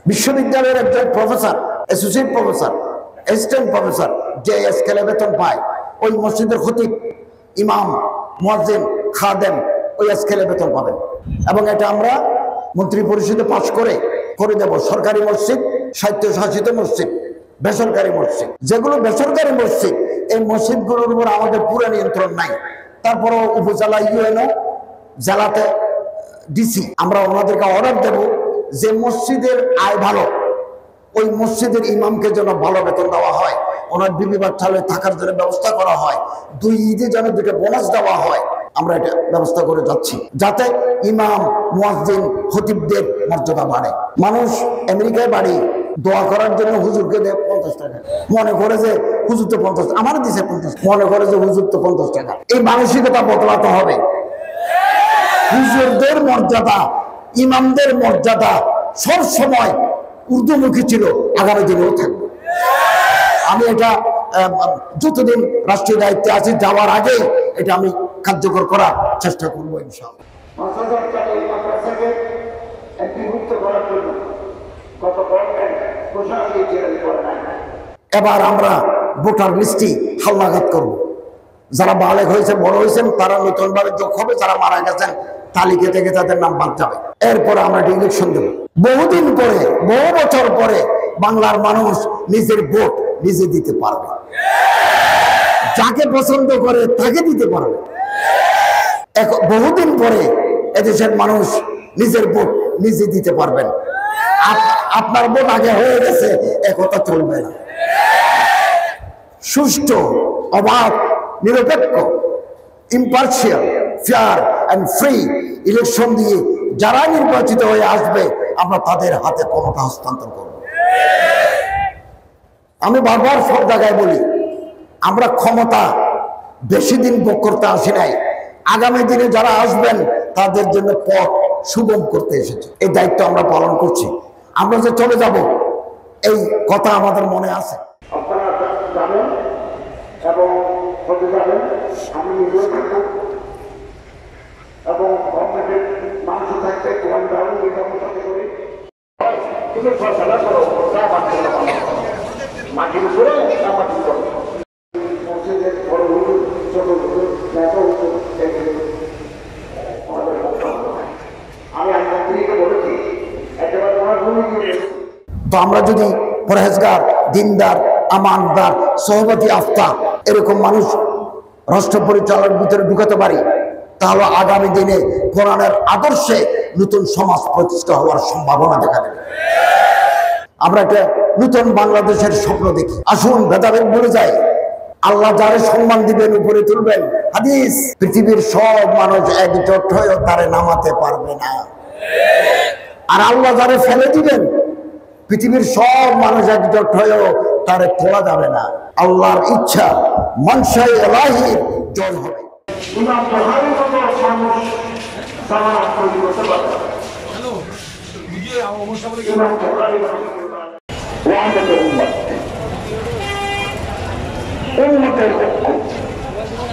বিশ্ববিদ্যালয়ের একজন professor, associate professor, assistant professor যে স্কেলে বেতন পায়, ওই মসজিদের খতিব, ইমাম, মুয়াজ্জিন, খাদেম ওই স্কেলে বেতন পাবেন। এবং এটা আমরা মন্ত্রী পরিষদে পাশ করে দেব। সরকারি মসজিদ, স্বায়ত্তশাসিত মসজিদ, বেসরকারি মসজিদ, যেগুলো বেসরকারি মসজিদ, এই মসজিদগুলোর উপর আমাদের পুরো নিয়ন্ত্রণ নাই। তারপরও উপজেলা, ইউএনও, জেলাতে ডিসি, আমরা ওনাদেরকে অর্ডার দেব যে মসজিদের আয় ভালো, ওই মসজিদের ইমামকে যেন ভালো বেতন দেওয়া হয়, ওনার বিবি বাচ্চালে থাকার জন্য ব্যবস্থা করা হয়, 2 ঈদে যেন 2টা বোনাস দেওয়া হয়। আমরা এটা ব্যবস্থা করে যাচ্ছি যাতে ইমাম, মুয়াজ্জিন, খতিবদের মর্যাদা বাড়ে। মানুষ আমেরিকায় বাড়ি দোয়া করার জন্য হুজুরকে দেয় 50 টাকা, মনে করে যে হুজুর তো 50, আমার দিছে 50, মনে করে যে হুজুর তো 50 টাকা। এই মানসিকতা বদলাতে হবে। হুজুরদের মর্যাদা, ইমামদের মর্যাদা সব সময় ঊর্ধ্বমুখী ছিল, আগামী দিনেও থাকবে। আমি এটা যতদিন রাষ্ট্রীয় দায়িত্বে আছি, যাওয়ার আগে এটা আমি কার্যকর করার চেষ্টা করবো ইনশাআল্লাহ। এবার আমরা ভোটার লিস্টে হালনাগাদ করব। যারা বালেগ হয়েছে, বড় হয়েছেন, তারা নতুনভাবে যোগ হবে, যারা মারা গেছেন তালিকা থেকে তাদের নাম বাদ যাবে। এরপরে আমরা ইলেকশন দেব। বহুদিন পরে, বহু বছর পরে বাংলার মানুষ নিজের ভোট নিজে দিতে পারবে, যাকে পছন্দ করে তাকে দিতে পারবে। বহুদিন পরে এদেশের মানুষ নিজের ভোট নিজে দিতে পারবেন। আপনার ভোট আগে হয়ে গেছে, একথা চলবে না। সুষ্ঠু, অবাধ, নিরপেক্ষ, impartial, fair and free election দিয়ে যারা নির্বাচিত হয়ে আসবে, আমরা তাদের হাতে ক্ষমতা হস্তান্তর করব। আমি বারবার সব জায়গায় বলি, আমরা ক্ষমতা বেশি দিন ভোগ করতে আসি নাই, আগামী দিনে যারা আসবেন তাদের জন্য পথ সুগম করতে এসেছে। এই দায়িত্ব আমরা পালন করছি। আমরা যে চলে যাব, এই কথা আমাদের মনে আছে। আপনারা যাবেন এবং হতে যাবেন, আমি নিজেও থাকবো এবং গভর্নমেন্টের মানুষও থাকতে তোমার যাবেন, ওই সাথে করি তুমি ফসলা করো, মাটির উপরে মাটির উপরে মসজিদের বড় হুজুর, ছোট হুজুর, নেতা হুজুর, আমি আইনমন্ত্রীকে বলেছি একেবারে ওনার ভূমিকা। তো আমরা যদি পরহেজগার, দিনদার, আমানদার, সহমতি আফতা এরকম মানুষ রাষ্ট্র পরিচালনার ভিতরে ঢুকাতে পারি, তাহলে আগামী দিনে কোরআনের আদর্শে নতুন সমাজ প্রতিষ্ঠা হওয়ার সম্ভাবনা দেখা দেবে। আমরা একটা নতুন বাংলাদেশের স্বপ্ন দেখি। আসুন ভেদাভেদ ভুলে যাই, আল্লাহ যারে সম্মান দিবেন, উপরে তুলবেন। হাদিস, পৃথিবীর সব মানুষ একজোট হয়েও তারে নামাতে পারবে না, আর আল্লাহ যারে ফেলে দিবেন, পৃথিবীর সব মানুষ একজোট হয়েও তারে তোলা যাবে না। আল্লাহর ইচ্ছা, মনসায়ে ইলাহি জয় হবে। ইমাম বুখারীর মতো মানুষ জামাত তৈরি করতে পারে। ইমাম বুখারী ওয়াহদাতুল উম্মাহ, উম্মতের ঐক্য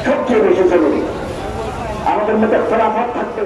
সবচেয়ে বেশি জরুরি। আমাদের মধ্যে খেলাফত থাকতে